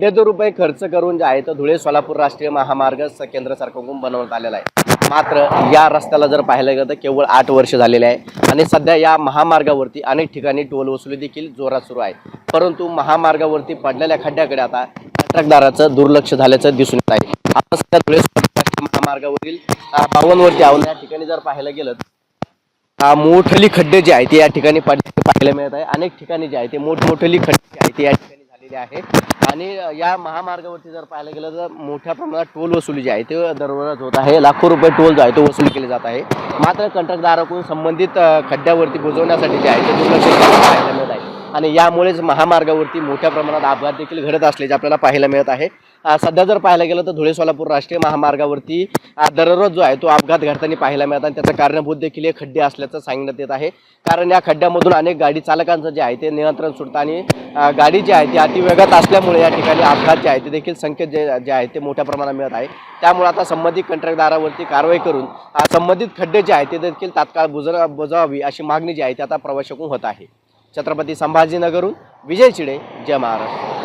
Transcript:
₹1,500 खर्च करून जे आहे तर धुळे सोलापूर राष्ट्रीय महामार्ग केंद्र सरकारकडून बनवण्यात आलेला आहे। मात्र या रस्त्याला जर पाहायला गेलं तर केवळ 8 वर्ष झालेले आहे आणि सध्या या महामार्गावरती अनेक ठिकाणी टोल वसुली देखील जोरात सुरू आहे। परंतु महामार्गावरती पडलेल्या खड्ड्याकडे आता कंत्राटदाराचं दुर्लक्ष झाल्याचं दिसून येत आहे। आता सध्या धुळे सोलापूर राष्ट्रीय महामार्गावरील 52 वरती आहोत। या ठिकाणी जर पाहायला गेलं मोठली खड्डे जे आहेत ते या ठिकाणी पाहायला मिळत आहे। अनेक ठिकाणी जे आहे ते मोठमोठली खड्डे जे आहेत ते या ठिकाणी झालेले आहे आणि या महामार्गावरती जर पाहायला गेलं तर मोठ्या प्रमाणात टोल वसुली जी आहे ते दररोज होत आहे। लाखो रुपये टोल जो आहे तो वसूल केले जात आहे। मात्र कंत्राटदाराकडून संबंधित खड्ड्यावरती बुजवण्यासाठी जे आहे ते दुर्लक्ष केलेलं पाहायला मिळत आहे आणि यामुळेच महामार्गावरती मोठ्या प्रमाणात अपघात देखील घडत असल्याचे आपल्याला पाहायला मिळत आहे। सध्या जर पाहायला गेलं तर धुळे सोलापूर राष्ट्रीय महामार्गावरती दररोज जो आहे तो अपघात घडताना पाहायला मिळत आणि त्याचं कारणीभूत देखील हे खड्डे असल्याचं सांगण्यात येत आहे। कारण या खड्ड्यामधून अनेक गाडी चालकांचं जे आहे ते नियंत्रण सुटतं आणि गाडी जी आहे ती अतिवेगात असल्यामुळे या ठिकाणी अपघात जे आहे ते देखील संकेत जे आहे ते मोठ्या प्रमाणात मिळत आहे। त्यामुळे आता संबंधित कंत्राटदारावरती कारवाई करून संबंधित खड्डे जे आहेत ते देखील तात्काळ बुजवावी अशी मागणी जी आहे ती आता प्रवाशांकडून होत आहे। छत्रपती संभाजीनगरहून विजय चिडे, जय महाराष्ट्र।